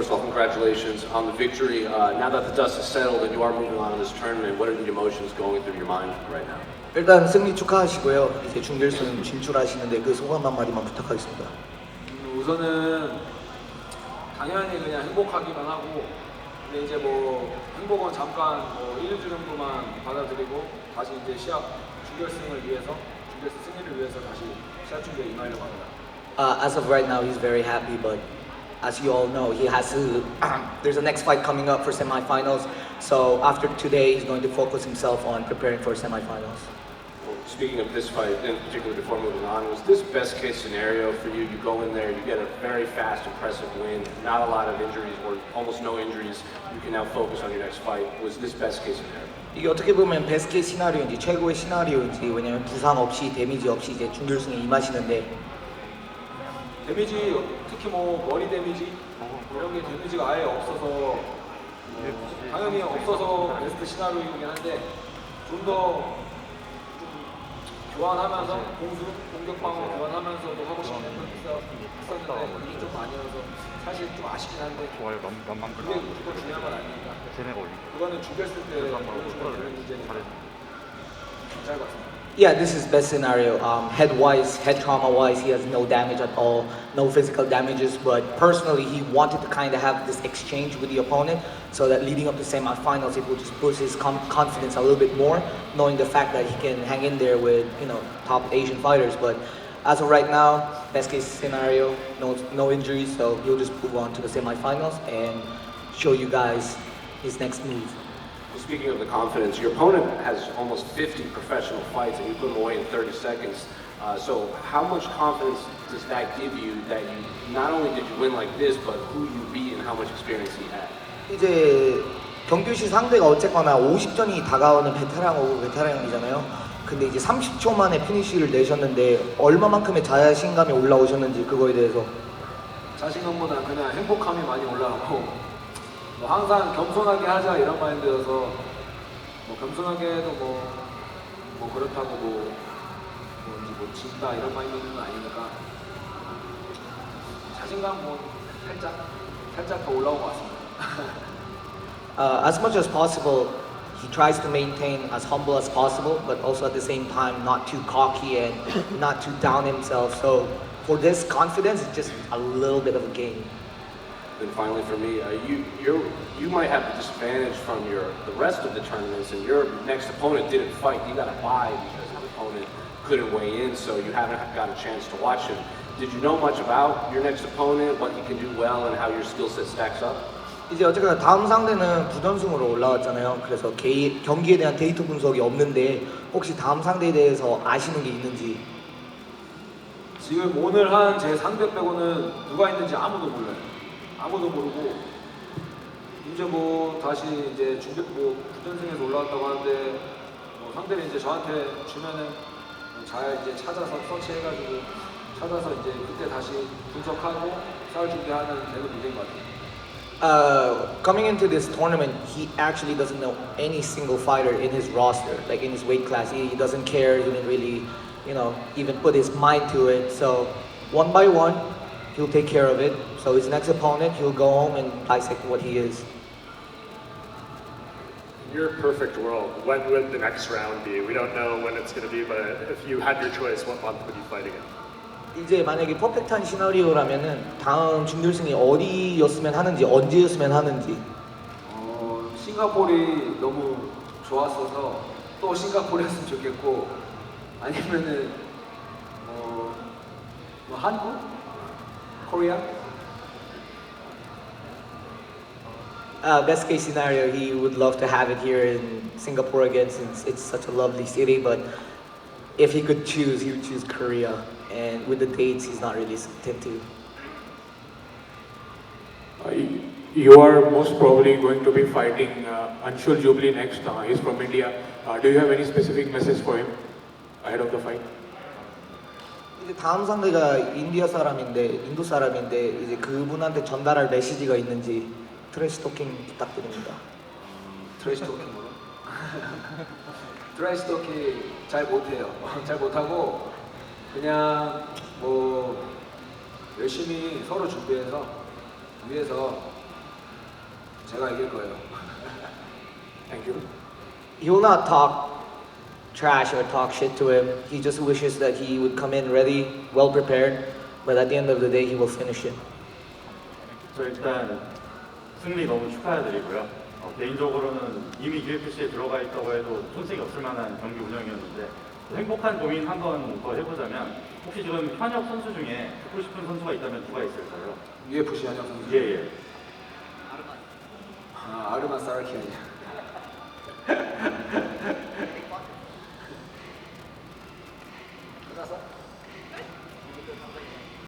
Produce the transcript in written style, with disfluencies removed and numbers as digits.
first of all, congratulations on the victory. Now that the dust is settled and you are moving on in this tournament, what are the emotions going through your mind right now? 일단 승리 축하하시고요. 이제 준결승 진출하시는데 그 소감 한마디만 부탁하겠습니다. 우선은 당연히 그냥 행복하기만 하고, 근데 이제 뭐 행복은 잠깐 뭐 1주 정도만 받아들이고 다시 이제 시합 준결승을 위해서, 준결승 승리를 위해서 다시 시합 준비에 임하려고 합니다. As of right now, he's very happy, but as you all know, he has to. There's a next fight coming up for semifinals. So after today, he's going to focus himself on preparing for semifinals. Well, speaking of this fight, in particular before moving on, was this best case scenario for you? You go in there, you get a very fast, impressive win, not a lot of injuries or almost no injuries. You can now focus on your next fight. Was this best case scenario? 이게 어떻게 보면 베스트 케이스 시나리오인지 최고의 시나리오인지, 왜냐면 부상 없이 데미지 없이 이제 준결승에 임하시는데. 데미지, 특히 뭐 머리 데미지 이런 게 데미지가 아예 없어서 당연히 없어서 베스트 시나리오이긴 한데 좀 더 교환하면서 공격 방어 교환하면서도 하고 싶은 했었는데 이게 좀 아니어서 사실 좀 아쉽긴 한데 그게 무조건 중요한 건 아니니까 그거는 준비했을 때 그런 문제는 괜찮을 것 같습니다. Yeah, this is best scenario. Head-wise, head trauma-wise, he has no damage at all, no physical damages. But personally, he wanted to kind of have this exchange with the opponent, so that leading up to semifinals, it will just boost his confidence a little bit more, knowing the fact that he can hang in there with top Asian fighters. But as of right now, best case scenario, no injuries, so he'll just move on to the semifinals and show you guys his next move. Speaking of the confidence, your opponent has almost 50 professional fights and you put him away in 30 seconds. So how much confidence does that give you that you not only did you win like this, but who you beat and how much experience he had? 이제 경규시 상대가 어쨌거나 50전이 다가오는 베테랑 오브 베테랑이잖아요. 근데 이제 30초 만에 피니쉬를 내셨는데 얼마만큼의 자신감이 올라오셨는지 그거에 대해서. 자신감보다 그냥 행복함이 많이 올라오고 뭐 항상 겸손하게 하자 이런 마인드여서 뭐 겸손하게 해도 뭐 그렇다고 뭐 진다 이런 마인드는 아니니까 자신감 뭐 살짝 더 올라온 것 같습니다. As much as possible, he tries to maintain as humble as possible, but also at the same time not too cocky and not too down himself. So for this confidence, it's just a little bit of a game. And finally, for me, you might have the disadvantage from the rest of the tournaments, and your next opponent didn't fight. You got to bye because his opponent couldn't weigh in, so you haven't got a chance to watch him. Did you know much about your next opponent, what he can do well, and how your skill set stacks up? 이제 어쨌거나 다음 상대는 부전승으로 올라왔잖아요. 그래서 경기에 대한 데이터 분석이 없는데 혹시 다음 상대에 대해서 아시는 게 있는지? 지금 오늘 한 제 상대 빼고는 누가 있는지 아무도 몰라요. 아무도 모르고 이제 뭐 다시 이제 부전승에서 올라왔다고 하는데 뭐 상대를 이제 저한테 주면은 잘 이제 찾아서 서치해가지고 찾아서 이제 그때 다시 분석하고 싸울 준비하는 계속 문제인 것 같아요. Coming into this tournament, he actually doesn't know any single fighter in his roster, like in his weight class. He doesn't care. He didn't really, even put his mind to it. So one by one, he'll take care of it. So his next opponent, he'll go home and dissect what he is. In your perfect world, when would the next round be? We don't know when it's going to be, but if you had your choice, what month would you fight again? 이제 만약에 퍼펙트한 시나리오라면은 다음 준결승이 어디였으면 하는지, 언제였으면 하는지. 싱가포르이 너무 좋았어서 또 싱가포르였으면 좋겠고 아니면은 뭐 한국? 코리아? Best case scenario, he would love to have it here in Singapore again since it's such a lovely city, but if he could choose, he would choose Korea. And with the dates, he's not really into. You are most probably going to be fighting Anshul Jubli next. He's from India. Do you have any specific message for him ahead of the fight? 이제 다음 상대가 인도 사람인데 이제 그분한테 전달할 메시지가 있는지 트래시 토킹 부탁드립니다. 트래시 토킹 뭐로? 트래시 토킹 잘 못해요. 잘 못하고 그냥 뭐 열심히 서로 준비해서 위해서 제가 이길 거예요. Thank you. He will not talk trash or talk shit to him. He just wishes that he would come in ready, well prepared, but at the end of the day, he will finish it. 저 일단 승리 너무 축하드리고요. 개인적으로는 이미 UFC에 들어가 있다고 해도 손색이 없을 만한 경기 운영이었는데 행복한 고민 한번 더 해보자면 혹시 지금 현역 선수 중에 듣고 싶은 선수가 있다면 누가 있을까요? UFC 현역 선수. 예. 아르만 사르키안이요.